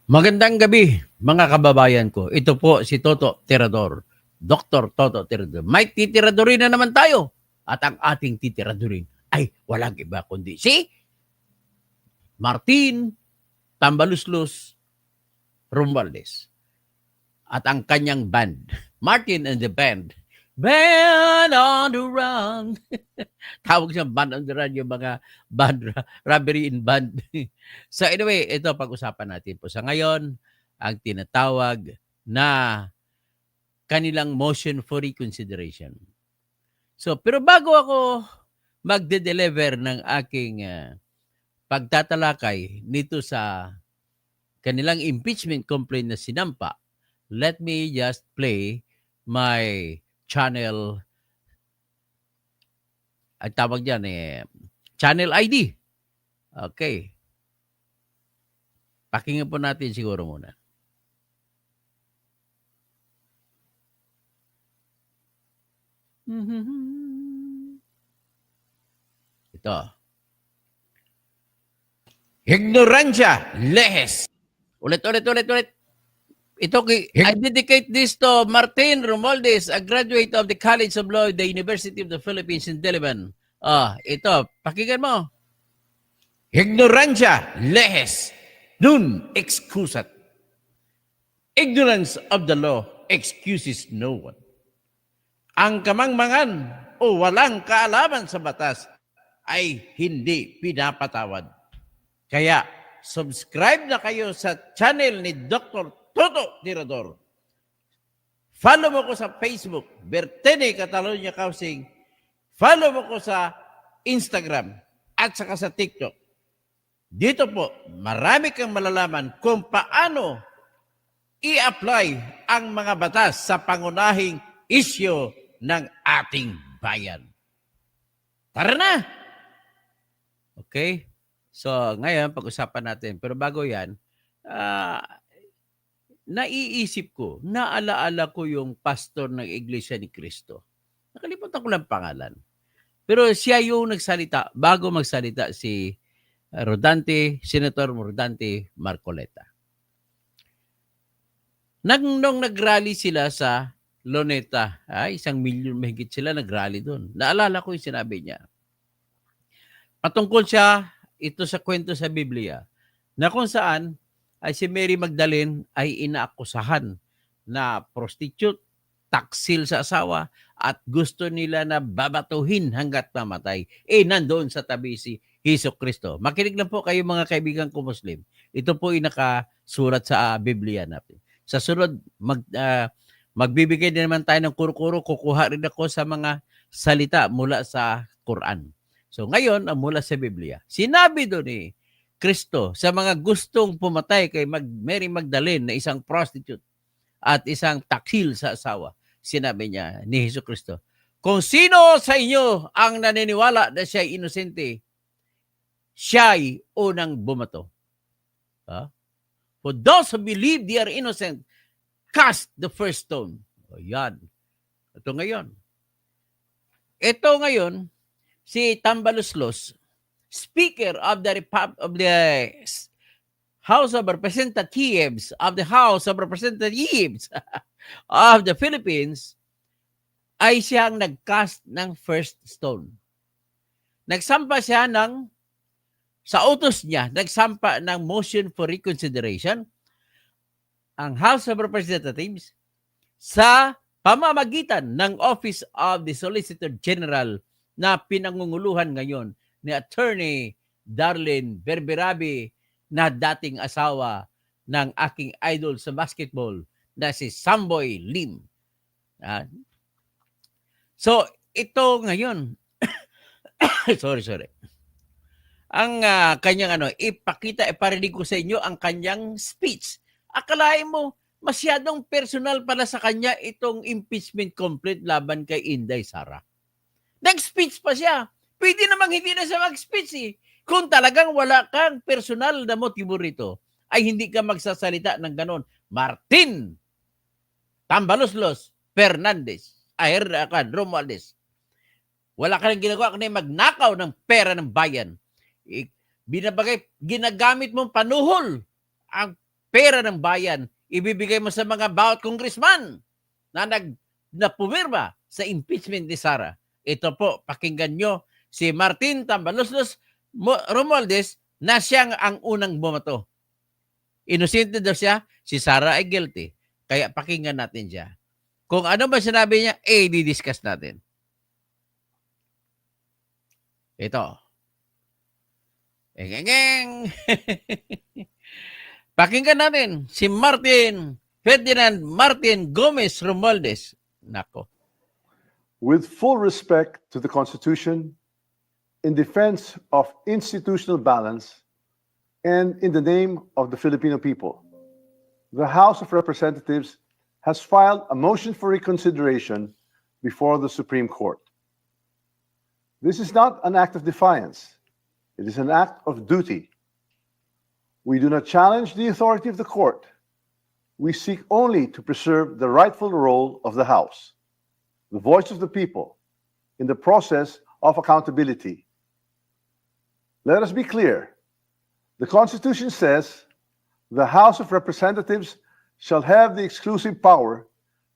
Magandang gabi, mga kababayan ko. Ito po si Toto Tirador, Dr. Toto Tirador. May titiradorin na naman tayo. At ang ating titiradorin ay walang iba kundi si Martin Tambaluslos Romualdez. At ang kanyang band, Martin and the Band. Band on the Run. Tawag siyang Band on the Run, yung mga band, robbery in band. So anyway, ito pag-usapan natin po sa ngayon, ang tinatawag na kanilang motion for reconsideration. So, pero bago ako magde-deliver ng aking pagtatalakay nito sa kanilang impeachment complaint na sinampa, let me just play my channel, ang tawag dyan channel ID. Okay. Pakinggan po natin siguro muna. Ito. Ignorancia, lehes. Ulit. Ito, I dedicate this to Martin Romualdez, a graduate of the College of Law, the University of the Philippines in Diliman. Ito, pakinggan mo. Ignorancia, lehes, nun excusat. Ignorance of the law excuses no one. Ang kamangmangan o walang kaalaman sa batas ay hindi pinapatawad. Kaya, subscribe na kayo sa channel ni Dr. Toto Tirador. Follow mo ko sa Facebook, Bertene Catalonia Housing. Follow mo ko sa Instagram at saka sa TikTok. Dito po, marami kang malalaman kung paano i-apply ang mga batas sa pangunahing isyu ng ating bayan. Tara na! Okay? So, ngayon, pag-usapan natin. Pero bago yan, naiisip ko, naalaala ko yung pastor ng Iglesia ni Cristo. Nakalimutan ko lang pangalan. Pero siya yung nagsalita, bago magsalita si Senator Rodante Marcoleta. Nung nag-rally sila sa Luneta, 1 milyon mahigit sila nag-rally doon. Naalala ko yung sinabi niya. Patungkol siya, ito sa kwento sa Biblia, na kung saan ay si Mary Magdalene ay inaakusahan na prostitute, taksil sa asawa, at gusto nila na babatuhin hanggat mamatay. Nandoon sa tabi si Jesucristo. Makinig lang po kayo mga kaibigan ko Muslim. Ito po ay nakasulat sa Biblia natin. Sa sunod, magbibigay din naman tayo ng kuro-kuro. Kukuha rin ako sa mga salita mula sa Quran. So ngayon, mula sa Biblia. Sinabi doon Kristo sa mga gustong pumatay kay Mary Magdalene na isang prostitute at isang taksil sa asawa. Sinabi niya ni Jesucristo, kung sino sa inyo ang naniniwala na siya ay inosente, siya ay unang bumato. For those who believe they are innocent, cast the first stone. Yan. Ito ngayon, si Tambaluslos, Speaker of the House of Representatives of the Philippines, ay siyang nag-cast ng first stone. Nagsampa siya sa utos niya, nagsampa ng motion for reconsideration ang House of Representatives sa pamamagitan ng Office of the Solicitor General na pinangunguluhan ngayon ni Attorney Darlene Berberabi na dating asawa ng aking idol sa basketball na si Samboy Lim. So, ito ngayon, sorry. Ang kanyang iparinig ko sa inyo ang kanyang speech. Akalain mo, masyadong personal pala sa kanya itong impeachment complaint laban kay Inday Sara. Nag-speech pa siya. Pwede namang hindi na siya mag-speech Kung talagang wala kang personal na motibo rito, ay hindi ka magsasalita ng ganon. Martin Tambaluslos Romualdez. Wala ka nang ginagawa kundi magnakaw ng pera ng bayan. Ginagamit mong panuhol ang pera ng bayan, ibibigay mo sa mga bawat congressman na pumirma sa impeachment ni Sara. Ito po, pakinggan nyo si Martin Tambaloslos Romualdez na siyang ang unang bumato. Inosente daw siya, si Sara ay guilty. Kaya pakinggan natin siya. Kung ano ba sinabi niya, di-discuss natin. Ito. Engengeng. Pakinggan natin si Ferdinand Martin Gomez Romualdez. Nako. With full respect to the Constitution, in defense of institutional balance, and in the name of the Filipino people, the House of Representatives has filed a motion for reconsideration before the Supreme Court. This is not an act of defiance. It is an act of duty. We do not challenge the authority of the court. We seek only to preserve the rightful role of the House, the voice of the people, in the process of accountability. Let us be clear. The Constitution says the House of Representatives shall have the exclusive power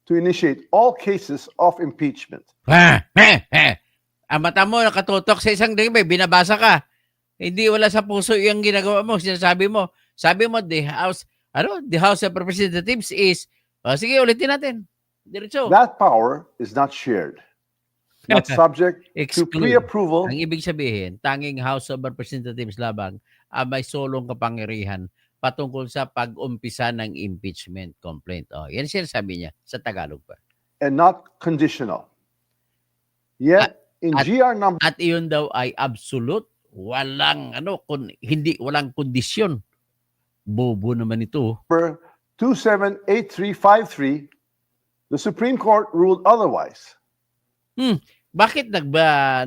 to initiate all cases of impeachment. Ang mata mo nakatutok sa isang dingding, binabasa ka. Hindi wala sa puso yung ginagawa mo, sinasabi mo. Sabi mo, the House of Representatives is, sige, ulitin natin. Diretso. That power is not shared, not subject to pre-approval. Ang ibig sabihin, tanging House of Representatives labang ang may solong kapangyarihan patungkol sa pag-umpisa ng impeachment complaint. Yan sinasabi niya sa Tagalog pa. And not conditional. Yet, in GR number... At iyon daw ay absolute, walang kondisyon. Bobo naman ito. 278353, the Supreme Court ruled otherwise. Bakit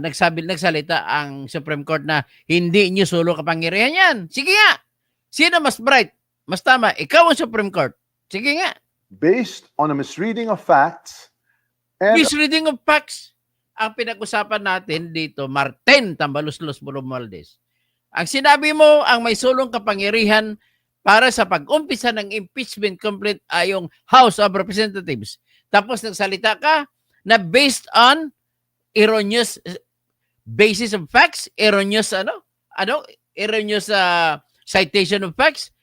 nagsalita ang Supreme Court na hindi niyo solo kapangyarihan yan? Sige nga. Sino mas bright? Mas tama? Ikaw ang Supreme Court. Sige nga. Based on a misreading of facts and... Misreading of facts. Ang pinag-usapan natin dito, Martin Tambaloslos Romualdez. Ang sinabi mo, ang may solong kapangyarihan para sa pag-umpisa ng impeachment complaint ay yung House of Representatives. Tapos nagsalita ka na based on erroneous basis of facts, erroneous erroneous citation of facts.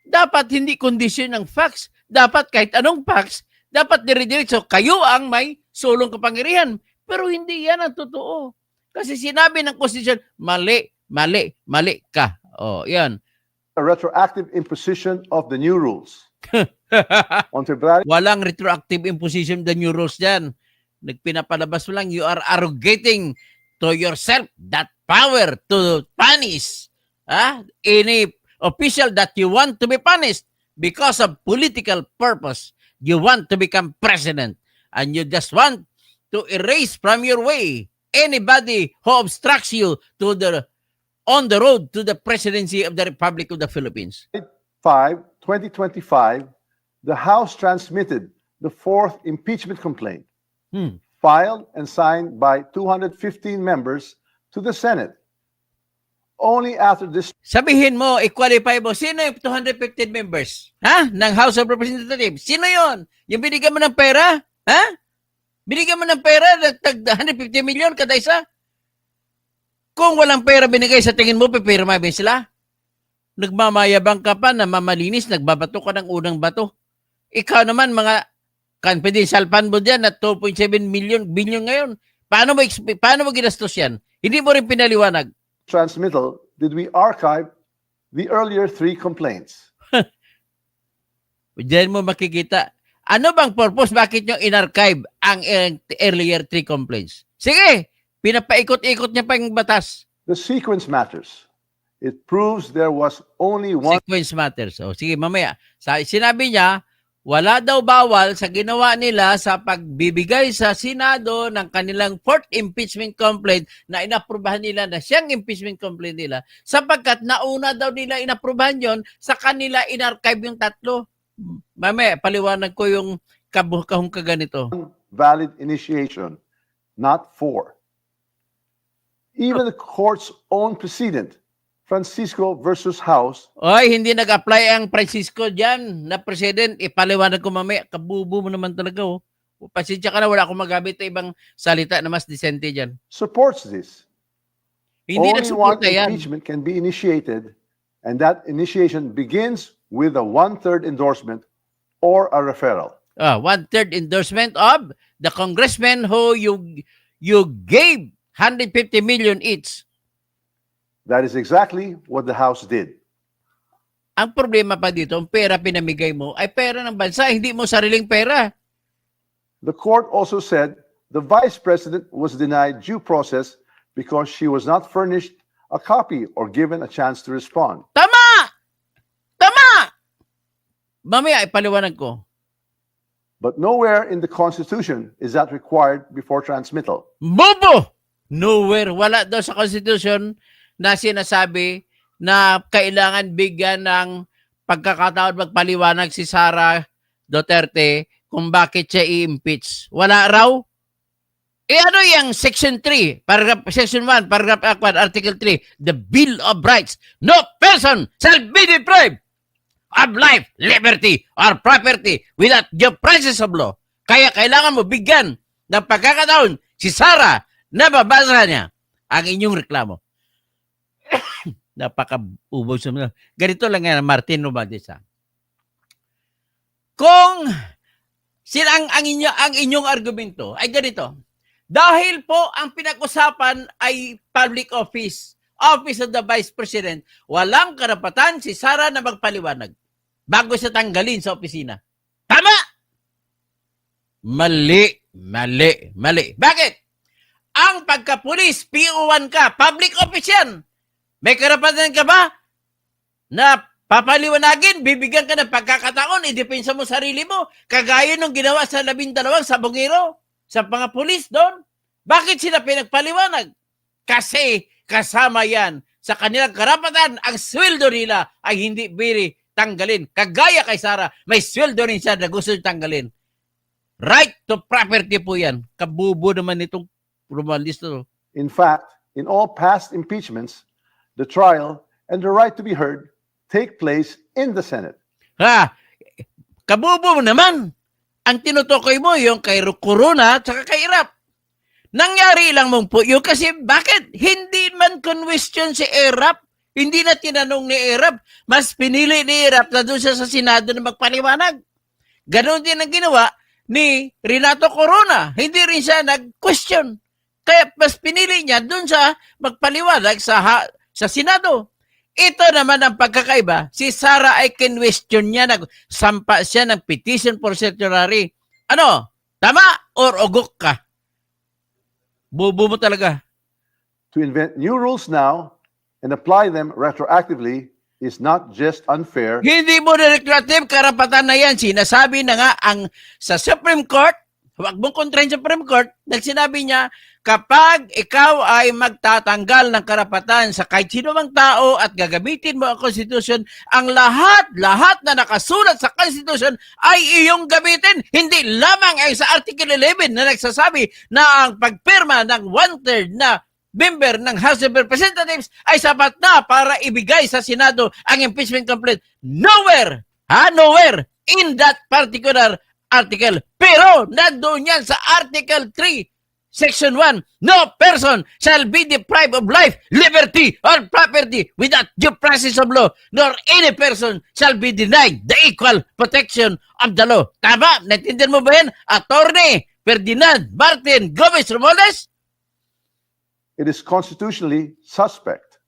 Dapat hindi condition ng facts. Dapat kahit anong facts, dapat dire-diretso kayo ang may solong kapangyarihan. Pero hindi yan ang totoo. Kasi sinabi ng Constitution, mali ka. Yan. A retroactive imposition of the new rules. On February... Walang retroactive imposition of the new rules dyan. Nagpinapalabas mo lang, you are arrogating to yourself that power to punish any official that you want to be punished because of political purpose. You want to become president and you just want to erase from your way anybody who obstructs you on the road to the presidency of the Republic of the Philippines. 2025, the House transmitted the fourth impeachment complaint, filed and signed by 215 members to the Senate. Only after this... Sabihin mo, i-qualify mo, sino yung 215 members? Ng House of Representatives? Sino yon? Yung binigyan mo ng pera? Binigyan mo ng pera, 150 million kada isa? Kung walang pera binigay, sa tingin mo, pipirma ba sila? Nagmamayabang ka pa na mamalinis, nagbabato ka ng unang bato. Ikaw naman, mga confidential fund mo dyan na 2.7 billion ngayon. Paano mo ginastos yan? Hindi mo rin pinaliwanag. Transmittal, did we archive the earlier three complaints? Diyan mo makikita. Ano bang purpose? Bakit nyo in-archive ang earlier three complaints? Sige, pinapaikot-ikot niya pa yung batas. The sequence matters. It proves there was only one... Sequence matters. Sige, mamaya. Sinabi niya, wala daw bawal sa ginawa nila sa pagbibigay sa Senado ng kanilang fourth impeachment complaint na inaprubahan nila na siyang impeachment complaint nila sapagkat nauna daw nila inaprubahan yon sa kanila in-archive yung tatlo. Mamaya, paliwanag ko yung kahungkagan nito. Valid initiation, not four. Even the court's own precedent Francisco versus House Oy, hindi nag-apply ang Francisco dyan na president. Ipaliwanag ko mamaya. Kabubo mo naman talaga, oh. Pasensya ka na, wala akong magamit na ibang salita na mas decente dyan. supports this. Hindi Only one nagsuporta yan. impeachment can be initiated, and that initiation begins with a one-third endorsement or a referral. One-third endorsement of the congressman who you gave 150 million each. That is exactly what the House did. Ang problema pa dito, ang pera pinamigay mo ay pera ng bansa, hindi mo sariling pera. The court also said the vice president was denied due process because she was not furnished a copy or given a chance to respond. Tama! Tama! Mamaya ipaliwanag ko. But nowhere in the Constitution is that required before transmittal. Bobo! Nowhere. Wala daw sa Constitution na sinasabi na kailangan bigyan ng pagkakataon magpaliwanag si Sara Duterte kung bakit siya i-impeach. Wala raw? Ano yung Section 3, Section 1, Paragraph 1, Article 3, the Bill of Rights. No person shall be deprived of life, liberty, or property without due process of law. Kaya kailangan mo bigyan ng pagkakataon si Sara na babasa niya ang inyong reklamo. Napaka-ubos naman. Ganito lang yan, Martin Romualdez. Kung ang inyong argumento ay ganito, dahil po ang pinag-usapan ay public office, office of the Vice President, walang karapatan si Sara na magpaliwanag bago siya tanggalin sa opisina. Tama! Mali, mali, mali. Bakit? Ang pagkapulis, PO1 ka, public office yan. May karapatan ka ba na papaliwanagin, bibigyan ka ng pagkakataon, idepensa mo sarili mo, kagaya nung ginawa sa 12 sa Bungiro, sa mga pulis doon? Bakit sila pinagpaliwanag? Kasi kasama yan sa kanilang karapatan, ang sweldo nila ay hindi biri tanggalin. Kagaya kay Sara, may sweldo rin siya na gusto tanggalin. Right to property po yan. Kabubo naman itong Romualdez to. In fact, in all past impeachments, the trial and the right to be heard take place in the Senate. Kabubo mo naman. Ang tinutukoy mo yung kay Corona at saka kay Erap. Nangyari lang mong po yun kasi bakit? Hindi man question si Erap. Hindi na tinanong ni Erap. Mas pinili ni Erap na doon siya sa Senado na magpaliwanag. Ganon din ang ginawa ni Renato Corona. Hindi rin siya nag-question. Kaya mas pinili niya doon sa magpaliwanag sa Senado. Ito naman ang pagkakaiba. Si Sara ay question niya, nagsampa siya ng petition for certiorari. Ano? Tama or ugok ka? Bobo mo talaga. To invent new rules now and apply them retroactively is not just unfair. Hindi mo na retroactive, karapatan na yan. Sinasabi na nga sa Supreme Court, huwag mong kontrahin sa Supreme Court, nagsinabi niya, kapag ikaw ay magtatanggal ng karapatan sa kahit sino mang tao at gagamitin mo ang Constitution, ang lahat na nakasulat sa Constitution ay iyong gamitin. Hindi lamang ay sa Article 11 na nagsasabi na ang pagpirma ng one-third na member ng House of Representatives ay sapat na para ibigay sa Senado ang impeachment complaint. Nowhere in that particular article. Pero nandoon yan sa Article 3, Section 1, no person shall be deprived of life, liberty, or property without due process of law, nor any person shall be denied the equal protection of the law. Tama? Naintindihan mo ba yan? Attorney Ferdinand Martin Gomez Romualdez? It is constitutionally suspect.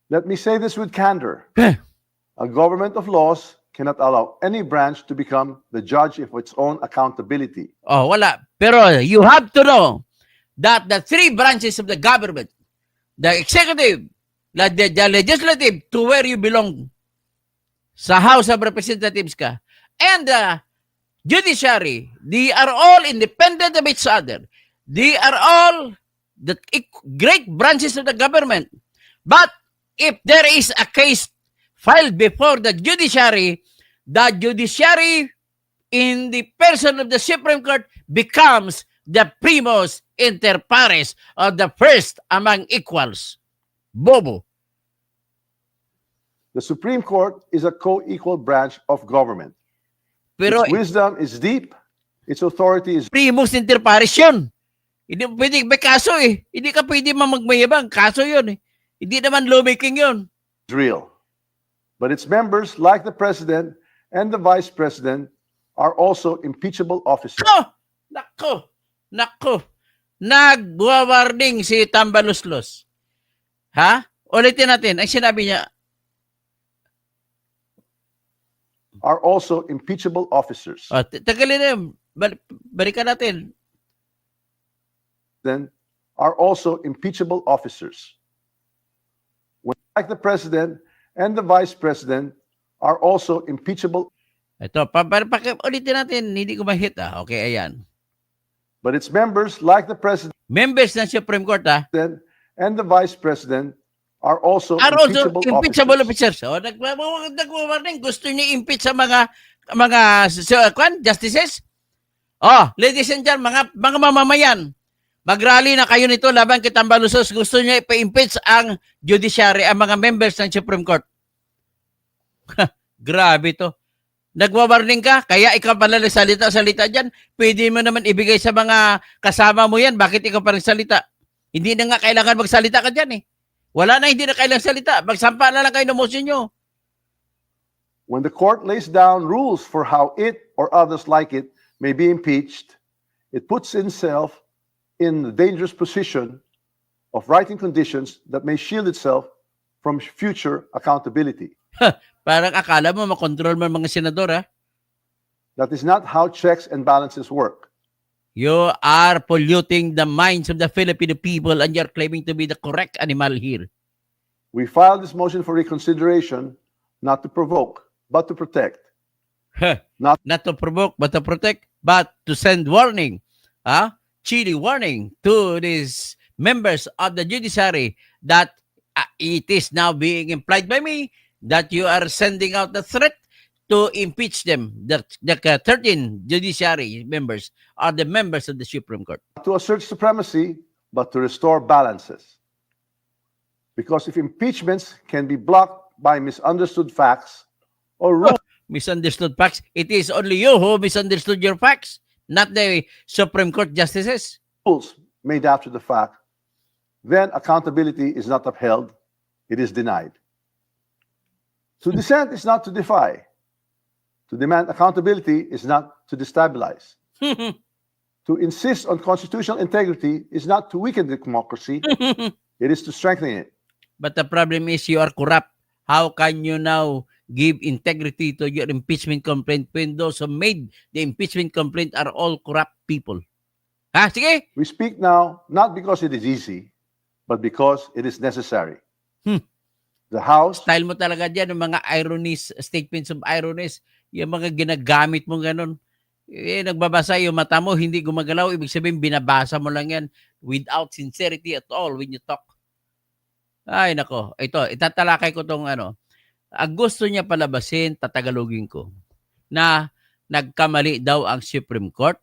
Let me say this with candor. A government of laws cannot allow any branch to become the judge of its own accountability. Oh, wala. Pero you have to know that the three branches of the government, the executive, the legislative, to where you belong, sa House of Representatives ka, and the judiciary, they are all independent of each other. They are all the great branches of the government. But if there is a case filed before the judiciary in the person of the Supreme Court becomes the primus inter pares or the first among equals. Bobo. The Supreme Court is a co-equal branch of government. Pero Its wisdom is deep, its authority is primus inter pares yun. Hindi mo pwede, may kaso eh. Hindi ka pwede magmayabang. Kaso yun eh. Hindi naman lawmaking yun. real. But its members, like the President and the Vice President, are also impeachable officers. Nako. Nagwa-warning si Tambaluslos. Ha? Ulitin natin. Ang sinabi niya, Are also impeachable officers. tagalin na yun. Balikan natin. Then are also impeachable officers. When, like the President and the Vice President, are also impeachable. Ito, ulitin natin. Hindi ko ma-hit Okay, ayan. But its members, like the President Members ng Supreme Court and the Vice President, are also are also impeachable officers. officers. So, nagwa-warning. Gusto niyo impeach sa mga justices? Ladies and gentlemen, mga mamamayan, mag-rally na kayo nito laban kay Tambaluslos. Gusto niya ipa-impeach ang judiciary, ang mga members ng Supreme Court. Grabe to. Nagwa-warning ka, kaya ikaw pala salita dyan. Pwede mo naman ibigay sa mga kasama mo yan. Bakit ikaw pa rin salita? Hindi na nga kailangan magsalita ka dyan eh. Wala na, hindi na kailangan salita. Magsampa na lang kayo ng motion nyo. When the court lays down rules for how it or others like it may be impeached, it puts itself in the dangerous position of writing conditions that may shield itself from future accountability. Parang akala mo makontrol mo mga senador ha? That is not how checks and balances work. You are polluting the minds of the Filipino people and you're claiming to be the correct animal here. We filed this motion for reconsideration not to provoke, but to protect. Not to provoke, but to protect, but to send warning. Chilly warning to these members of the judiciary that it is now being implied by me that you are sending out the threat to impeach them. The 13 judiciary members are the members of the Supreme Court. To assert supremacy, but to restore balances. Because if impeachments can be blocked by misunderstood facts or rules, Misunderstood facts. It is only you who misunderstood your facts, not the Supreme Court justices. made after the fact, then accountability is not upheld, it is denied. To dissent is not to defy. To demand accountability is not to destabilize. To insist on constitutional integrity is not to weaken the democracy, it is to strengthen it. But the problem is you are corrupt. How can you now give integrity to your impeachment complaint when those who made the impeachment complaint are all corrupt people? Sige? We speak now not because it is easy, but because it is necessary. The House Style mo talaga dyan, yung mga ironies, statements of ironies, yung mga ginagamit mo ganun. Nagbabasa yung mata mo, hindi gumagalaw, ibig sabihin binabasa mo lang yan without sincerity at all when you talk. Ay nako, ito, itatalakay ko tong ang gusto niya palabasin, tatagalogin ko, na nagkamali daw ang Supreme Court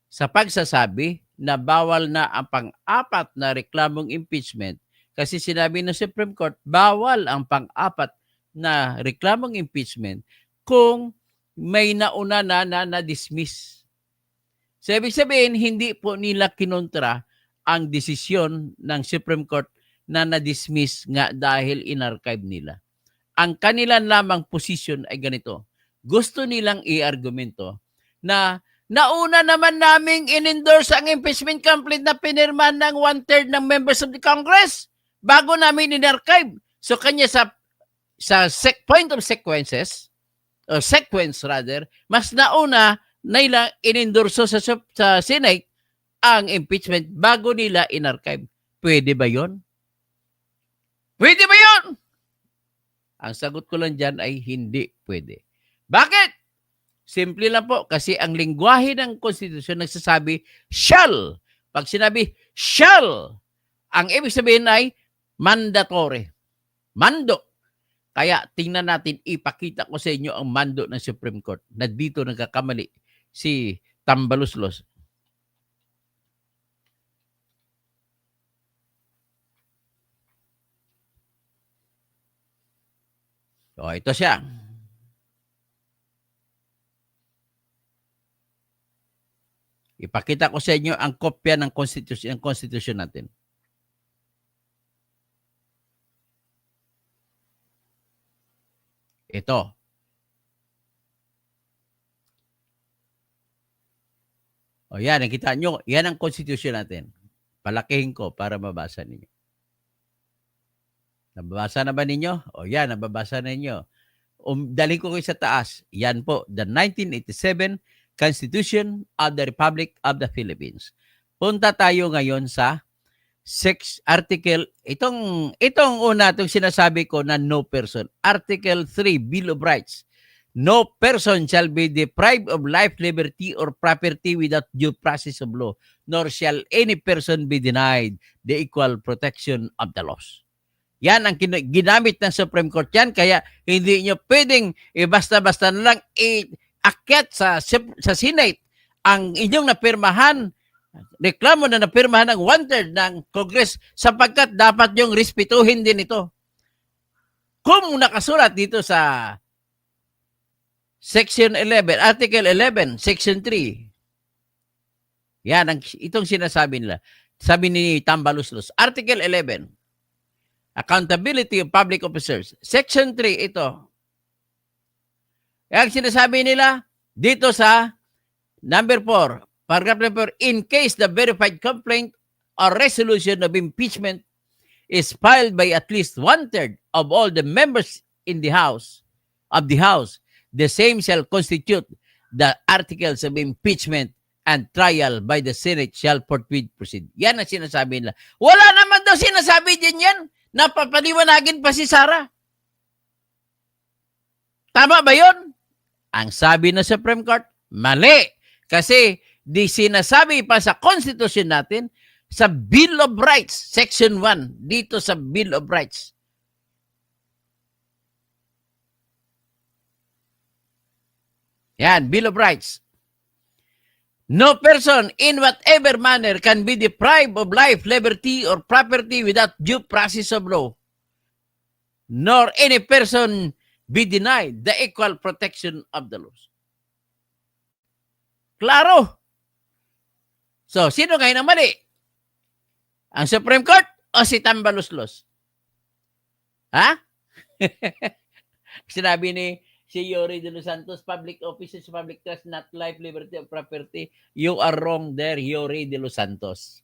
sa pagsasabi na bawal na ang pang-apat na reklamong impeachment kasi sinabi ng Supreme Court, bawal ang pang-apat na reklamong impeachment kung may nauna na dismiss. So, ibig sabihin, hindi po nila kinontra ang desisyon ng Supreme Court na na-dismiss nga dahil in-archive nila. Ang kanilang lamang position ay ganito. Gusto nilang i-argumento na nauna naman naming in-endorse ang impeachment complaint na pinirma ng 1/3 ng members of the Congress bago namin in-archive. So kanya sa point of sequences, or sequence rather, mas nauna nila in-endorse sa Senate ang impeachment bago nila in-archive. Pwede ba yon? Pwede ba yon? Ang sagot ko lang dyan ay hindi pwede. Bakit? Simple lang po, kasi ang lingwahe ng Constitution nagsasabi, shall. Pag sinabi, shall, ang ibig sabihin ay mandatory. Mando. Kaya tingnan natin, ipakita ko sa inyo ang mando ng Supreme Court na dito nagkakamali si Tambaluslos. O, ito siya. Ipakita ko sa inyo ang kopya ng konstitusyon natin. Ito. O yan, nakita nyo, yan ang konstitusyon natin. Palakihin ko para mabasa ninyo. Nababasa na ba ninyo? O yan, nababasa na ninyo. Dalhin ko kayo sa taas. Yan po, the 1987 Constitution of the Republic of the Philippines. Punta tayo ngayon sa article, itong una, itong sinasabi ko na no person. Article 3, Bill of Rights. No person shall be deprived of life, liberty, or property without due process of law, nor shall any person be denied the equal protection of the laws. Yan ang ginamit ng Supreme Court yan, kaya hindi nyo pwedeng basta-basta na lang iakyat sa Senate ang inyong napirmahan, reklamo na napirmahan ng 1/3 ng Congress sapagkat dapat yung respetuhin din ito. Kung nakasulat dito sa Section 11, Article 11, Section 3, yan, itong sinasabi nila. Sabi ni Tambaluslos, Article 11, Accountability of Public Officers. Section 3, ito. Ang sinasabi nila dito sa number 4, paragraph number 4, in case the verified complaint or resolution of impeachment is filed by at least 1/3 of all the members in the House, the same shall constitute the articles of impeachment and trial by the Senate shall forthwith proceed. Yan ang sinasabi nila. Wala naman daw sinasabi din yan. Napapaliwanagin pa si Sara. Tama ba yun? Ang sabi ng Supreme Court, mali. Kasi di sinasabi pa sa Constitution natin, sa Bill of Rights, Section 1, dito sa Bill of Rights. Yan, Bill of Rights. No person in whatever manner can be deprived of life, liberty, or property without due process of law, nor any person be denied the equal protection of the laws. Klaro. So, sino ngayon ang mali? Ang Supreme Court o si Tambaluslos? Ha? Sinabi ni si Yori de los Santos, public offices, public trust, not life, liberty, or property. You are wrong there, Yori de los Santos.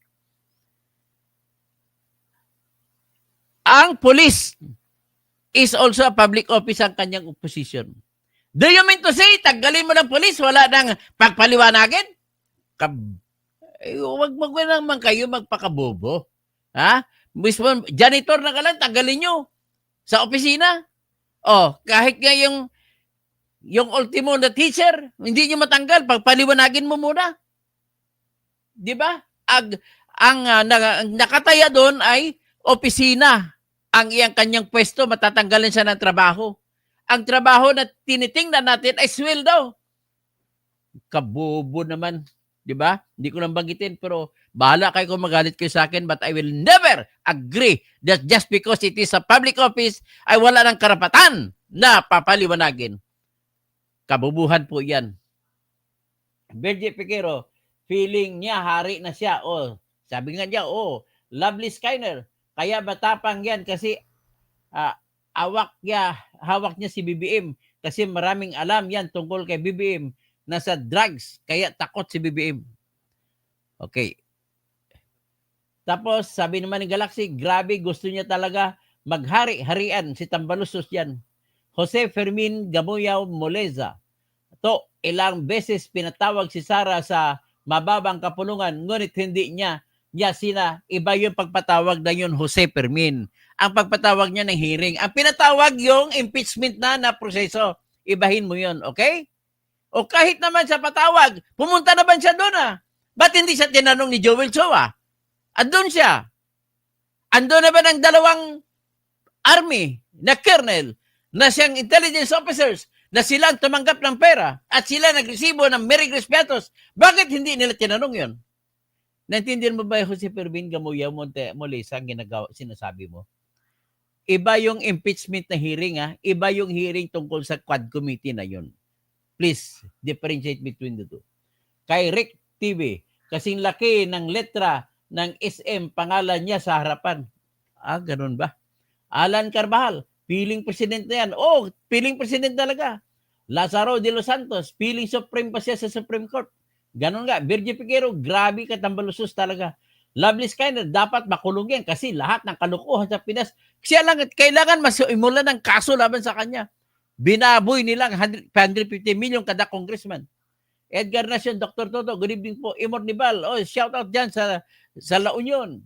Ang police is also a public office ang kanyang opposition. Do you mean to say, tanggalin mo ng police, wala nang pagpaliwanagin? Huwag naman kayo magpakabobo. Ha? Mismo, janitor na ka lang, tanggalin nyo sa opisina. Oh, kahit nga yung ultimo na teacher, hindi nyo matanggal, pagpaliwanagin mo muna. Di ba? Ang nakataya doon ay opisina. Ang iyang kanyang pwesto, matatanggalan siya ng trabaho. Ang trabaho na tinitingnan natin ay sweldo. Kabobo naman. Di ba? Hindi ko lang banggitin, pero bahala kayo kung magalit kayo sa akin, but I will never agree that just because it is a public office, ay wala ng karapatan na papaliwanagin. Kabubuhan po yan. Benji Piquero, feeling niya hari na siya. Oh, sabi nga niya, Lovely Skyner. Kaya matapang yan kasi hawak niya si BBM. Kasi maraming alam yan tungkol kay BBM. Nasa drugs, kaya takot si BBM. Okay. Tapos, sabi naman ng Galaxy, grabe, gusto niya talaga maghari-harian si Tambaluslos yan. Jose Fermin Gamuyaw Moleza. To, ilang beses pinatawag si Sara sa mababang kapulungan, ngunit hindi niya iba yung pagpatawag na yun, Jose Fermin. Ang pagpatawag niya ng hearing. Ang pinatawag yung impeachment na proseso. Ibahin mo yun, okay? O kahit naman sa patawag, pumunta naman siya doon Ba't hindi siya tinanong ni Joel Choa? Andun siya. Andun naman ang dalawang army na colonel na siyang intelligence officers na silang tumanggap ng pera at sila nagresibo ng Merry Crispiatos. Bakit hindi nila tinanong yun? Naintindihan mo ba yung Jose Fermin Gamuyaw Moleza ang sinasabi mo? Iba yung impeachment na hearing, iba yung hearing tungkol sa Quad Committee na yun. Please, differentiate between the two. Kay Rick TV, kasing laki ng letra ng SM, pangalan niya sa harapan. Ganun ba? Alan Carbajal, piling president na yan. Piling president talaga. Lazaro de los Santos, piling Supreme pa siya sa Supreme Court. Ganun nga. Virgie Figueroa, grabe ka, tambalusos talaga. Lovely Skyner, dapat makulong yan kasi lahat ng kalukuhan sa Pinas, siya lang, kailangan masimulan ng kaso laban sa kanya. Binaboy nilang 150 million kada congressman. Edgar Nacion, Dr. Toto, good evening po. Imor Nibal, shout out dyan sa La Union.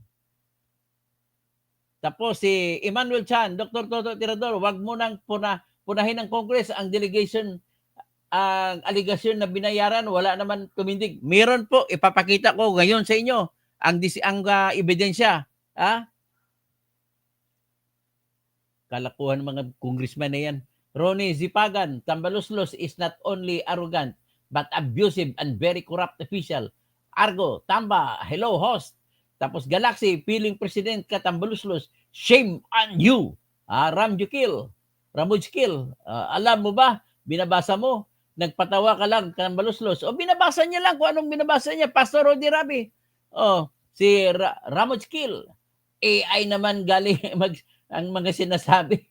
Tapos si Emmanuel Chan, Dr. Toto Tirador, wag mo nang punahin ng Congress ang delegation, ang aligasyon na binayaran, wala naman tumindig. Meron po, ipapakita ko ngayon sa inyo ang ebidensya. Kalakuhan ng mga congressman na yan. Ronnie Zipagan, Tambaluslos is not only arrogant, but abusive and very corrupt official. Argo, Tamba, hello host. Tapos Galaxy, piling president ka Tambaluslos, shame on you. Ramujkil, alam mo ba, binabasa mo, nagpatawa ka lang Tambaluslos. Binabasa niya lang kung anong binabasa niya, Pastor Rodi Rabi. Si Ramujkil, AI naman galing ang mga sinasabi.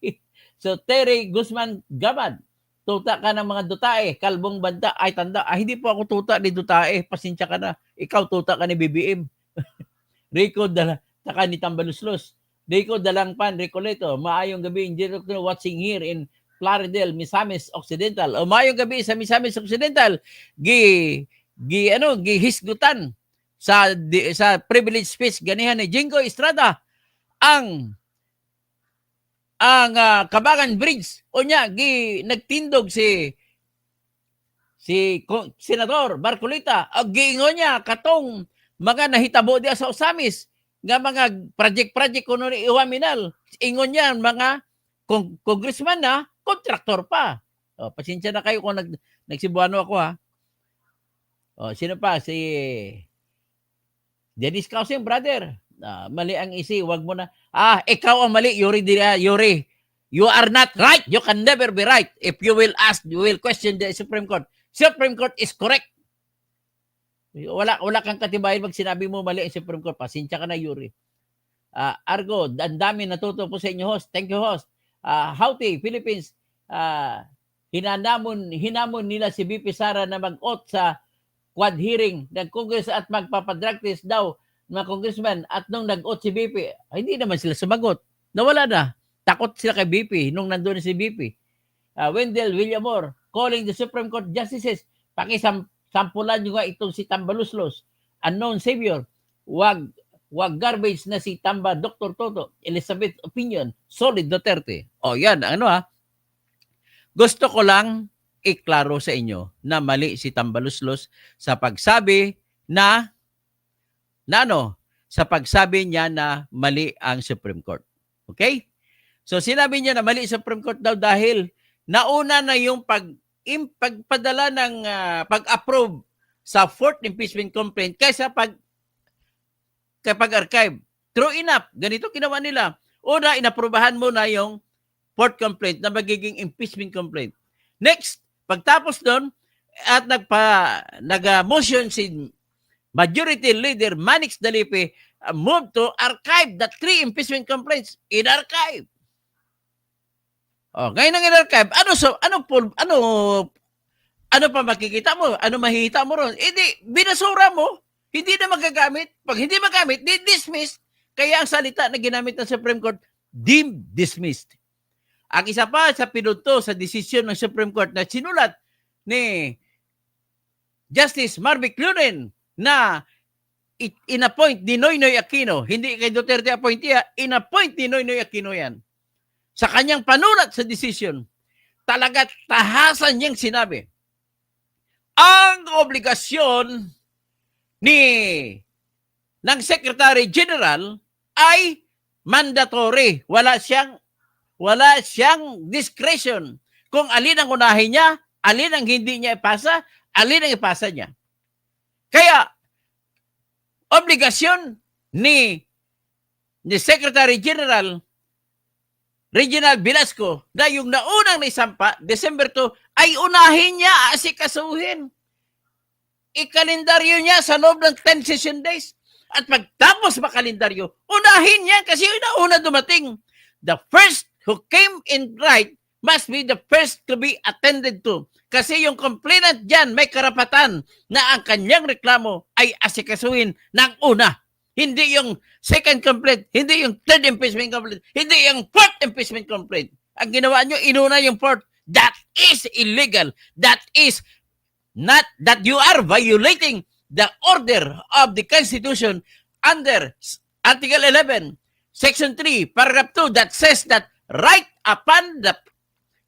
So Terry Guzman Gabad, tuta ka ng mga dutae, kalbong banda, ay tanda. Hindi po ako tuta ni dutae, pasensya ka na. Ikaw tuta ka ni BBM. Rico taka ni Tambaluslos. Rico Dalangpan, Ricoleto, maayong gabi, engineer watching here in Plaridel, Misamis Occidental. Maayong gabi sa Misamis Occidental. Gihisgutan sa privilege speech ganihan ni Jingo Estrada ang Kabangan Bridge nagtindog si Senador Barcolita giingon niya katong mga nahitabo diya sa Osamis nga mga project kuno ni Iwaminal, ingon niya mga congressman na kontraktor pa. Pasensya na kayo kung nagsibuano ako sino pa? Si Dennis Kausim, brother. Mali ang isi, wag mo na. Ikaw ang mali, Yuri. You are not right. You can never be right. If you will question the Supreme Court. Supreme Court is correct. Wala kang katibayan pag sinabi mo mali ang Supreme Court. Pasensya ka na, Yuri. Argo, ang dami natuto po sa inyo, host. Thank you, host. Houthi, Philippines. Hinamon nila si BP Sara na mag-oath sa quad hearing ng Congress at magpapadrag test daw mga congressman. At nung nag-oath si BP, hindi naman sila sumagot. Nawala na. Takot sila kay BP nung nandun si BP. Wendell Villamor, calling the Supreme Court justices, pakisampulan nyo nga itong si Tambaluslos, unknown savior, wag garbage na si Tamba, Dr. Toto, Elizabeth Opinion, Solid Duterte. Yan, gusto ko lang iklaro sa inyo na mali si Tambaluslos sa pagsabi sa pagsabi niya na mali ang Supreme Court. Okay? So sinabi niya na mali ang Supreme Court daw dahil nauna na yung pagpadala ng pag-approve sa fourth impeachment complaint kaysa pag-archive. True enough, ganito ginawa nila. Una, inaprubahan mo na yung fourth complaint na magiging impeachment complaint. Next, pagtapos doon, at nag-motion si Majority Leader Manix Dalipe move to archive the 3 impeachment complaints. In-archive. Ngayon ang in-archive, ano pa makikita mo? Ano mahihita mo ron? Hindi, binasura mo. Hindi na magagamit. Pag hindi magamit, dismissed. Kaya ang salita na ginamit ng Supreme Court, deemed dismissed. Ang isa pa sa pinunto sa desisyon ng Supreme Court na sinulat ni Justice Marvick Lunen na in-appoint ni Noynoy Aquino, hindi kay Duterte appointee, in-appoint ni Noynoy Aquino yan. Sa kanyang panulat sa desisyon, talaga tahasan niyang sinabi, ang obligasyon ng Secretary General ay mandatory. Wala siyang discretion kung alin ang unahin niya, alin ang hindi niya ipasa, alin ang ipasa niya. Kaya, obligasyon ni Secretary General Reginald Velasco na yung naunang naisampa, December 2, ay unahin niya asikasuhin. Ikalendaryo niya sa loob ng 10 session days. At pagtapos makalendaryo, unahin niya kasi yung nauna dumating. The first who came in right must be the first to be attended to. Kasi yung complainant dyan may karapatan na ang kanyang reklamo ay asikasuhin ng una. Hindi yung second complaint, hindi yung third impeachment complaint, hindi yung fourth impeachment complaint. Ang ginawa nyo, inuna yung fourth. That is illegal. That is not that you are violating the order of the Constitution under Article 11, Section 3, Paragraph 2 that says that right upon the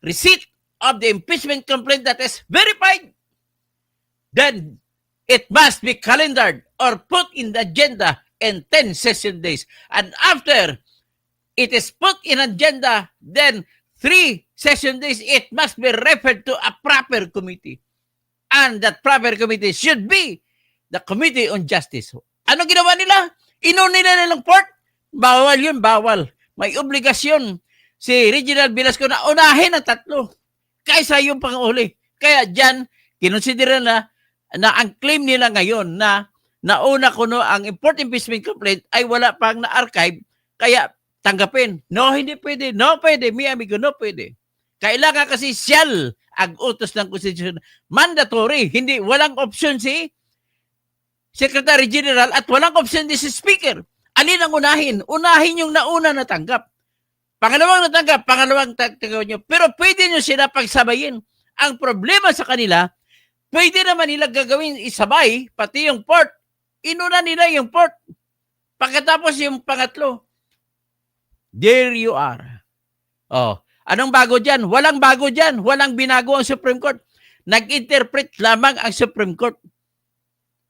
receipt of the impeachment complaint that is verified, then it must be calendared or put in the agenda in 10 session days. And after it is put in agenda, then 3 session days, it must be referred to a proper committee. And that proper committee should be the Committee on Justice. Ano ginawa nila? Inuna nilang port? Bawal yun, bawal. May obligasyon si Reginald Velasco na unahin ang tatlo kaysa yung pang-uli. Kaya dyan, kinonsidera na ang claim nila ngayon na nauna kuno ang import impeachment complaint ay wala pang na-archive, kaya tanggapin. No, hindi pwede. No, pwede. Mi amigo, no, pwede. Kailangan kasi siyal ang utos ng Constitution. Mandatory. Hindi, walang option si Secretary General at walang option din si Speaker. Alin ang unahin? Unahin yung nauna natanggap. Pangalawang natanggap, pangalawang tanggap nyo. Pero pwede nyo sila pagsabayin. Ang problema sa kanila, pwede naman nila gagawin isabay, pati yung port. Inuna nila yung port. Pagkatapos yung pangatlo. There you are. Oh, anong bago dyan? Walang bago dyan. Walang binago ang Supreme Court. Nag-interpret lamang ang Supreme Court.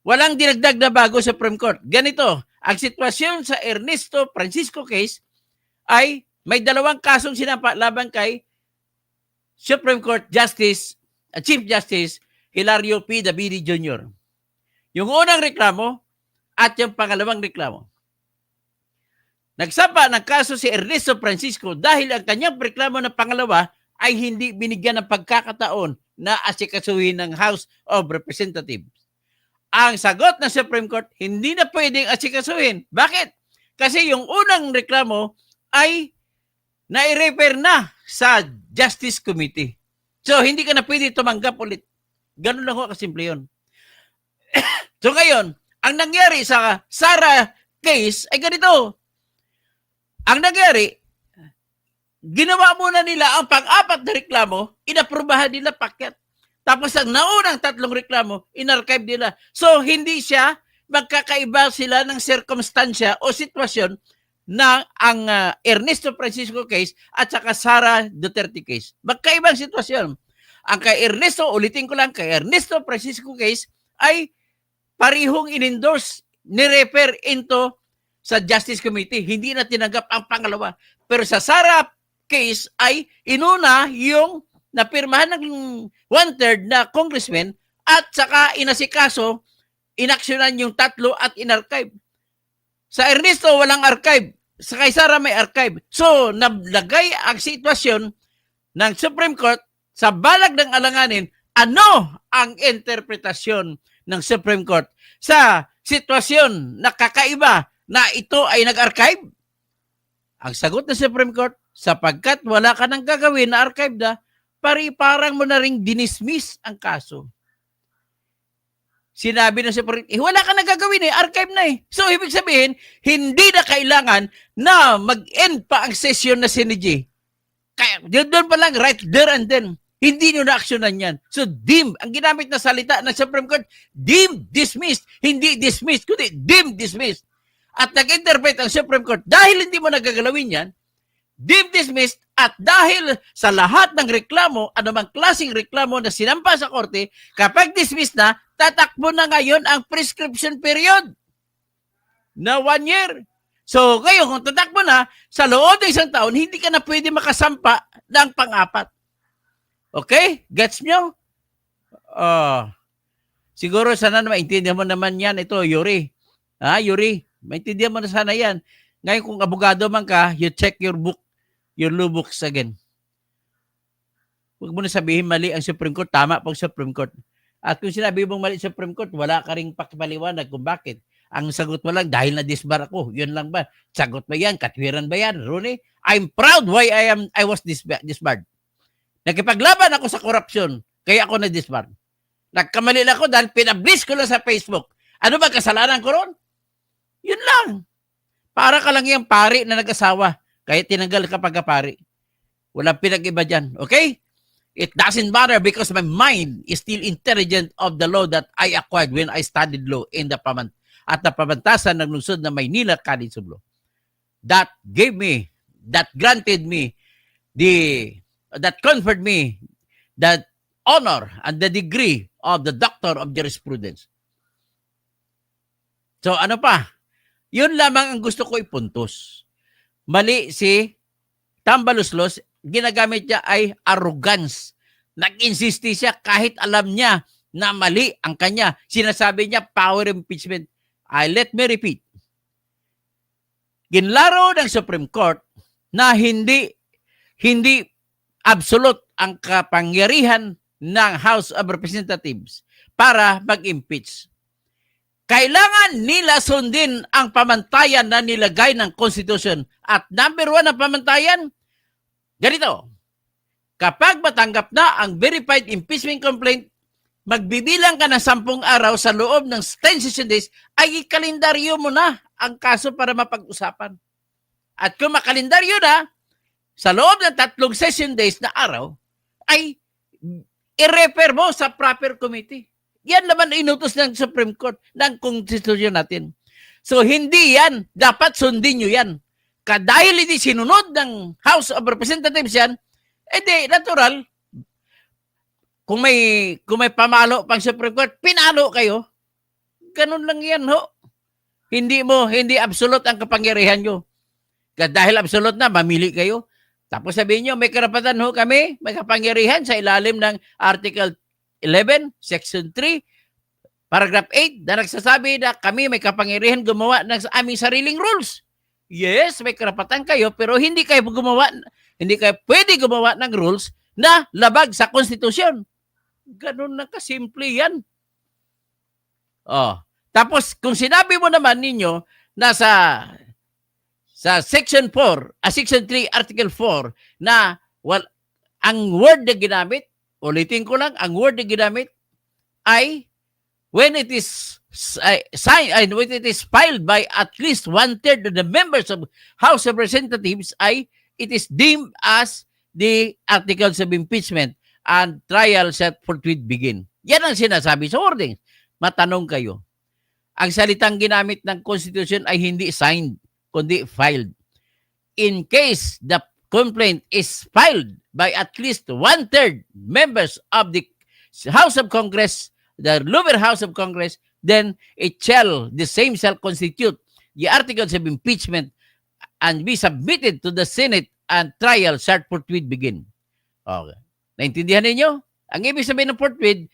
Walang dinagdag na bago sa Supreme Court. Ganito, ang sitwasyon sa Ernesto Francisco case ay may dalawang kasong sinampa laban kay Supreme Court Justice, Chief Justice Hilario P. Dabiri Jr. Yung unang reklamo at yung pangalawang reklamo. Nagsampa ng kaso si Ernesto Francisco dahil ang kanyang reklamo ng pangalawa ay hindi binigyan ng pagkakataon na asikasuhin ng House of Representatives. Ang sagot ng Supreme Court, hindi na pwedeng asikasuhin. Bakit? Kasi yung unang reklamo ay nai-refer na sa Justice Committee. So, hindi ka na pwede tumanggap ulit. Ganun lang ho kasimple yun. So, ngayon, ang nangyari sa Sara case ay ganito. Ang nangyari, ginawa muna nila ang pang-apat na reklamo, inaprubahan nila paket. Tapos ang naunang tatlong reklamo, inarchive nila. So, hindi siya, magkakaiba sila ng circumstansya o sitwasyon ng ang Ernesto Francisco case at saka Sara Duterte case. Magkaibang sitwasyon. Ang kay Ernesto, ulitin ko lang, kay Ernesto Francisco case ay parihong in-endorse, ni-refer into sa Justice Committee. Hindi na tinanggap ang pangalawa. Pero sa Sara case ay inuna yung napirmahan ng 1/3 na congressman at saka inasikaso, inaksyonan yung tatlo at inarchive. Sa Ernesto, walang archive. Sa kay Sara may archive. So, naglagay ang sitwasyon ng Supreme Court sa balag ng alanganin, ano ang interpretasyon ng Supreme Court sa sitwasyon na kakaiba na ito ay nag-archive? Ang sagot ng Supreme Court, sapagkat wala ka nang gagawin na archive na, parang mo na ring dinismiss ang kaso. Sinabi ng Supreme Court, wala ka nang gagawin archive na eh. So, ibig sabihin, hindi na kailangan na mag-end pa ang session na sinidji. Kaya, doon pa lang, right there and then, hindi nyo na-actionan yan. So, deemed, ang ginamit na salita ng Supreme Court, deemed dismissed. Hindi dismissed, kundi deemed dismissed. At nag-interpret ang Supreme Court, dahil hindi mo nagagalawin yan, deemed dismissed, at dahil sa lahat ng reklamo, anumang klaseng reklamo na sinampa sa korte, kapag dismissed na, tatakbo na ngayon ang prescription period na 1 year. So, ngayon, kung tatakbo na, sa loob ng isang taon, hindi ka na pwede makasampa ng pang-apat. Okay? Gets nyo? Siguro sana maintindihan mo naman yan. Ito, Yuri. Yuri, maintindihan mo na sana yan. Ngayon, kung abogado man ka, you check your book. your lubux again. Huwag mo na sabihin mali ang Supreme Court, tama pag Supreme Court. At kung sinabi mong mali sa Supreme Court, wala ka ring pakipaliwanag kung bakit. Ang sagot mo lang, dahil na-disbar ako. Yun lang ba? Sagot ba yan? Katwiran ba yan? Rooney, I'm proud why I was disbarred. Nakipaglaban ako sa korupsyon, kaya ako na-disbar. Nagkamali lang ako dahil pinablis ko lang sa Facebook. Ano ba kasalanan ko ron? Yun lang. Para ka lang yung pari na nag-asawa, kaya tinanggal ka pagkapari. Walang pinag-iba dyan. Okay? It doesn't matter because my mind is still intelligent of the law that I acquired when I studied law in the pamantasan ng lungsod na Maynila College of Law. That granted me, that conferred me that honor and the degree of the Doctor of Jurisprudence. So ano pa? Yun lamang ang gusto ko ipuntos. Mali si Tambaluslos, ginagamit niya ay arrogance. Nag-insisti siya kahit alam niya na mali ang kanya. Sinasabi niya power impeachment. Let me repeat. Ginlaro ng Supreme Court na hindi absolute ang kapangyarihan ng House of Representatives para mag-impeach. Kailangan nila sundin ang pamantayan na nilagay ng Constitution. At number 1 na pamantayan, ganito. Kapag matanggap na ang verified impeachment complaint, magbibilang ka ng 10 araw sa loob ng 10 session days, ay ikalendaryo mo na ang kaso para mapag-usapan. At kung makalendaryo na, sa loob ng 3 session days na araw, ay i-refer mo sa proper committee. Yan naman inutos ng Supreme Court ng Constitution natin. So hindi yan, dapat sundin nyo yan. Dahil hindi sinunod ng House of Representatives yan, edi natural, kung may pamalo pang Supreme Court, pinalo kayo. Ganun lang yan, ho. Hindi absolute ang kapangyarihan nyo. Dahil absolute na, mamili kayo. Tapos sabihin nyo, may karapatan ho kami, may kapangyarihan sa ilalim ng Article 11, Section 3, Paragraph 8, na nagsasabi na kami may kapangyarihan gumawa ng aming sariling rules. Yes, may karapatan kayo, pero hindi kayo pwede gumawa ng rules na labag sa Konstitusyon. Ganun na kasimple yan. Tapos, kung sinabi mo naman ninyo na sa Section 4, Section 3, Article 4, na ang word na ginamit, ulitin ko lang, ang word na ginamit ay when it is signed, when it is filed by at least 1/3 of the members of House of Representatives, it is deemed as the articles of impeachment and trial set forthwith begin. Yan ang sinasabi sa wording. Matanong kayo. Ang salitang ginamit ng Constitution ay hindi signed, kundi filed. In case the complaint is filed by at least 1/3 members of the House of Congress, the lower House of Congress, then the same shall constitute the articles of impeachment and be submitted to the Senate and trial shall forthwith begin. Okay. Naintindihan ninyo? Ang ibig sabihin ng forthwith,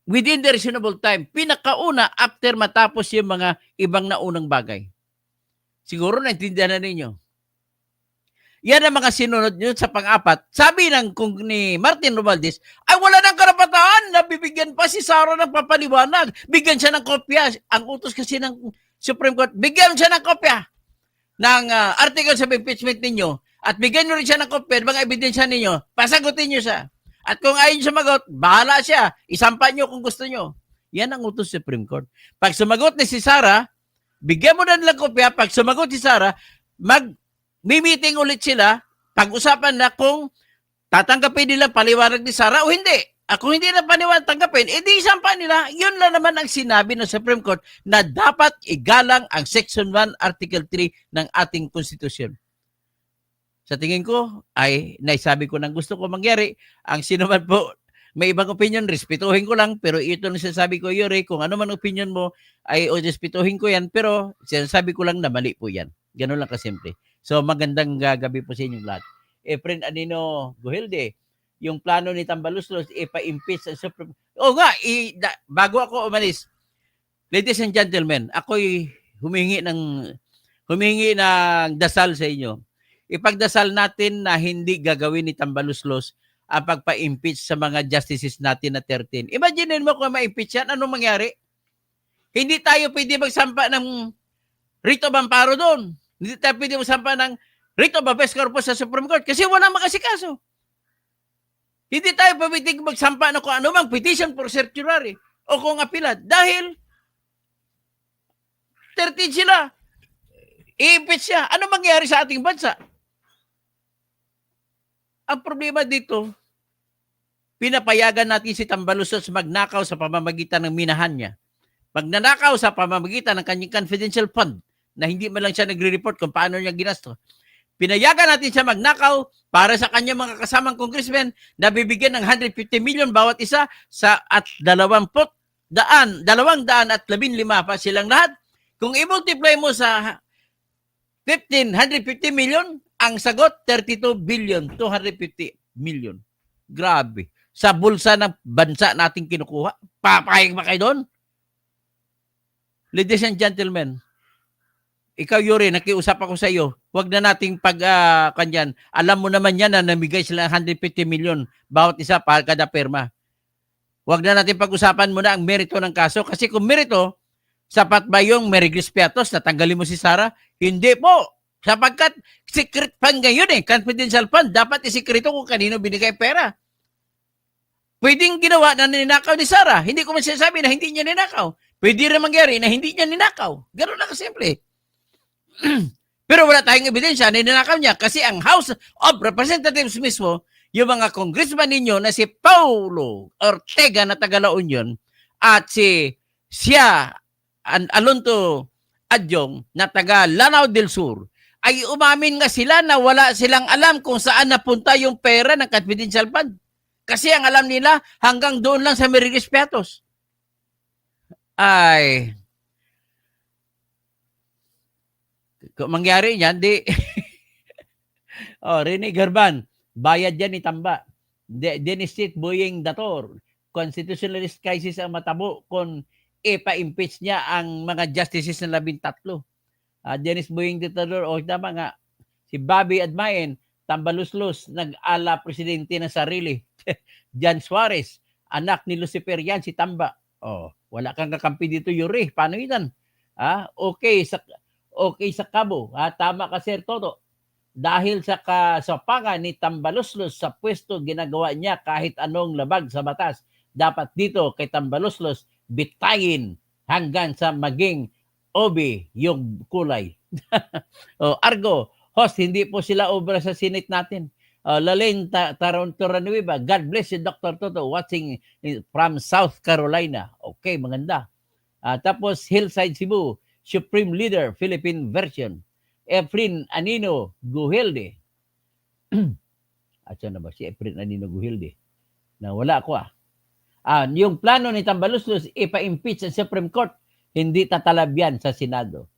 within the reasonable time, pinakauna after matapos yung mga ibang naunang bagay. Siguro naintindihan na ninyo. Yan ang mga sinunod nyo sa pang-apat. Sabi ni Martin Romualdez, ay wala nang karapatan na bibigyan pa si Sara ng papaliwanag. Bigyan siya ng kopya. Ang utos kasi ng Supreme Court, bigyan siya ng kopya ng articles of impeachment ninyo at bigyan nyo rin siya ng kopya ng mga ebidensya ninyo. Pasagutin nyo siya. At kung ayaw sumagot, bahala siya. Isampa nyo kung gusto nyo. Yan ang utos sa Supreme Court. Pag sumagot ni si Sara, bigyan mo na nilang kopya. Pag sumagot si Sara, May-meeting ulit sila, pag-usapan na kung tatanggapin nila paliwanag ni Sara o hindi. Kung hindi na paniwanag tanggapin, edi isampa nila. Yun lang naman ang sinabi ng Supreme Court na dapat igalang ang Section 1, Article 3 ng ating Constitution. Sa tingin ko, ay naisabi ko ng gusto ko mangyari. Ang sino man po, may ibang opinion, respetuhin ko lang. Pero ito na sinasabi ko, Yuri, kung ano man opinion mo, ay respetuhin ko yan. Pero sinasabi ko lang na mali po yan. Ganun lang kasimple. So magandang gabi po sa inyong lahat. Friend Anino Gohilde, yung plano ni Tambaluslos, ipa-impeach sa Supreme. Bago ako umalis, ladies and gentlemen, ako'y humingi ng dasal sa inyo. ipagdasal natin na hindi gagawin ni Tambaluslos ang pagpa-impeach sa mga justices natin na 13. Imagine mo kung ma-impeach yan, anong mangyari? Hindi tayo pwede magsampa ng writ of amparo doon. Hindi tayo pwede magsampa ng writ of habeas corpus sa Supreme Court kasi wala makasikaso. Hindi tayo pwede magsampa ng kung anumang petition for certiorari o kung appeal dahil 13 sila. I-impeach siya. Ano mangyari sa ating bansa? Ang problema dito, pinapayagan natin si Tambaluslos magnakaw sa pamamagitan ng minahan niya. Pag nanakaw sa pamamagitan ng kanyang confidential fund na hindi man lang siya nagre-report kung paano niya ginasto, pinayagan natin siya magnakaw para sa kanyang mga kasamang congressmen na bibigyan ng 150 million bawat isa sa at 215 pa silang lahat. Kung i-multiply mo sa 150 million, ang sagot 32 billion, 250 million. Grabe. Sa bulsa ng bansa nating kinukuha. Papayag ba kayo doon? Ladies and gentlemen, ikaw Yuri, nakiusap ako sa iyo, huwag na nating kanyan. Alam mo naman yan na namigay sila 150 million bawat isa para kada perma. Huwag na natin pag-usapan muna ang merito ng kaso kasi kung merito, sapat ba yung Merigris Piatos na tanggalin mo si Sara? Hindi po. Sapagkat secret fund ngayon confidential fund. Dapat isikreto kung kanino binigay pera. Pwedeng ginawa na ninakaw ni Sara. Hindi ko man sinasabi na hindi niya ninakaw. Pwede rin mangyari na hindi niya ninakaw. Ganun lang kasimple. Pero wala tayong ebidensya na ninakaw niya kasi ang House of Representatives mismo, yung mga congressman ninyo na si Paulo Ortega na taga La Union at si Alonto Adyong na taga Lanao del Sur ay umamin nga sila na wala silang alam kung saan napunta yung pera ng confidential fund. Kasi ang alam nila hanggang doon lang sa Merigris Piatos. Ay, kung mangyari yan, di... Rene Garban, bayad yan ni Tamba. Dennis Tit Boyeng Dator, constitutionalist crisis ang matabo kung ipa-impeach niya ang mga justices na 13. Dennis Boyeng Dator, tama nga, si Bobby Admaen, Tambaluslos, nag-ala presidente ng sarili. Jan Suarez, anak ni Lucifer yan, si Tamba. Wala kang kakampi dito, Yuri. Paano yan? Okay sa Cabo. Tama ka, Sir Toto. Dahil sa kasapangan ni Tambaluslos sa pwesto, ginagawa niya kahit anong labag sa batas. Dapat dito kay Tambaluslos bitayin hanggang sa maging obi yung kulay. Argo, host, hindi po sila obra sa Senate natin. Lalain Taranueva, God bless you, Dr. Toto, watching from South Carolina. Okay, maganda. Tapos Hillside Cebu, Supreme Leader, Philippine version. Efren Anino Guhilde. Asa na ba si Efren Anino Guhilde? Wala ako yung plano ni Tambaluslos ipa-impeach sa Supreme Court, hindi tatalab yan sa Senado.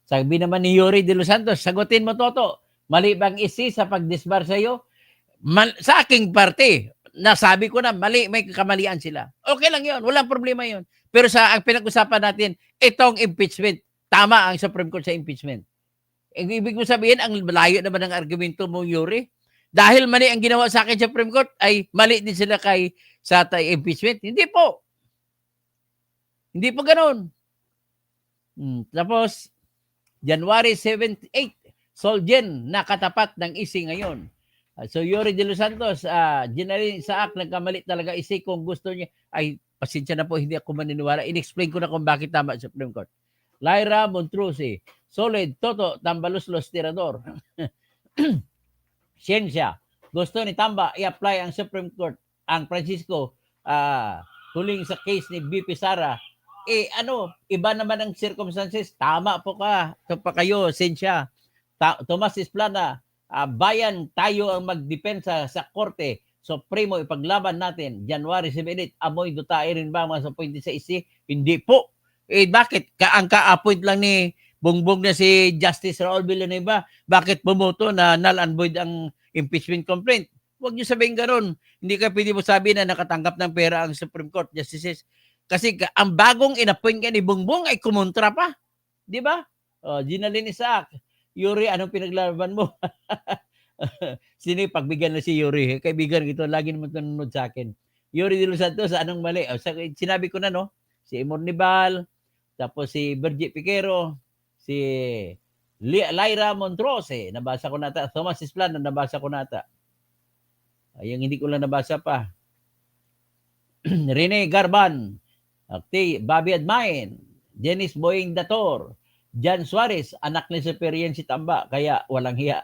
Sabi naman ni Yuri de los Santos, sagutin mo Toto, mali bang isi sa pag-disbar sa iyo? Sa aking parte, nasabi ko na mali, may kamalian sila. Okay lang yun, walang problema yun. Pero ang pinag-usapan natin, itong impeachment, tama ang Supreme Court sa impeachment. Ibig mo sabihin, ang malayo naman ng argumento mo, Yuri. Dahil mali ang ginawa sa akin sa Supreme Court, ay mali din sila sa impeachment. Hindi po. Hindi po ganoon. Tapos, January 78, Solgen, nakatapat ng isi ngayon. So, Yuri de los Santos, General Isaac, nagkamali talaga isi kung gusto niya. Ay, pasensya na po, hindi ako maniniwala. In-explain ko na kung bakit tama sa Supreme Court. Lyra Montrose, Solid, Toto, Tambaluslos, Tirador. Siyensya, gusto ni Tamba i-apply ang Supreme Court, ang Francisco, huling sa case ni BP Sara. Iba naman ang circumstances. Tama po ka. Ito pa kayo, Siyensya. Tomas Isplana, bayan tayo ang magdepensa sa korte. Supremo, ipaglaban natin. January 17, amoy dutae rin ba mga sa 26? Hindi po. Bakit? Ang ka-appoint lang ni Bongbong na si Justice Raul Villanueva, bakit bumoto na null and void ang impeachment complaint? Huwag niyo sabihin gano'n. Hindi ka pwede mo sabihin na nakatanggap ng pera ang Supreme Court Justices. Kasi ang bagong inappoint ka ni Bongbong ay kumontra pa. Di ba? Ginalyn Isaac, Yuri, anong pinaglalaban mo? Sino yung pagbigyan na si Yuri? Kaibigan ito, lagi naman nanonood sa akin. Yuri de los Santos, anong mali? Sinabi ko na, no? Si Imornibal, tapos si Bergie Piquero, si Lyra Montrose, nabasa ko nata. Thomas Isplano, nabasa ko nata. Ay, yung hindi ko lang nabasa pa. Rene Garban, Bobby Admain, Dennis Boying Dator, Jan Suarez, anak ni Superior si Tamba, kaya walang hiya.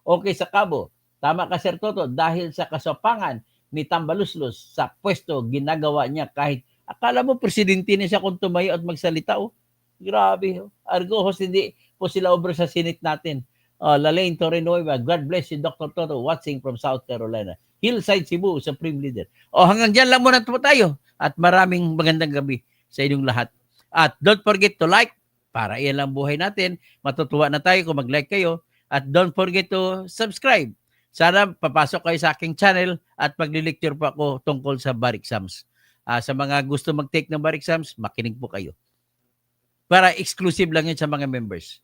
Okay sa Cabo, tama ka Sir Toto, dahil sa kasapangan ni Tambaluslos sa pwesto, ginagawa niya kahit, akala mo presidente na siya kung tumayo at magsalita, oh. Grabe, oh. Argojos, hindi po sila over sa Senate natin. Lalaine Torrenueva, God bless you, Dr. Toto, watching from South Carolina. Hillside Cebu, Supreme Leader. Hanggang dyan lang muna po tayo. At maraming magandang gabi sa inyong lahat. At don't forget to like, para iyan lang buhay natin. Matutuwa na tayo kung mag-like kayo. At don't forget to subscribe. Sana papasok kayo sa aking channel at magli-lecture po ako tungkol sa bar exams. Sa mga gusto mag-take ng bar exams, makinig po kayo. Para exclusive lang yun sa mga members.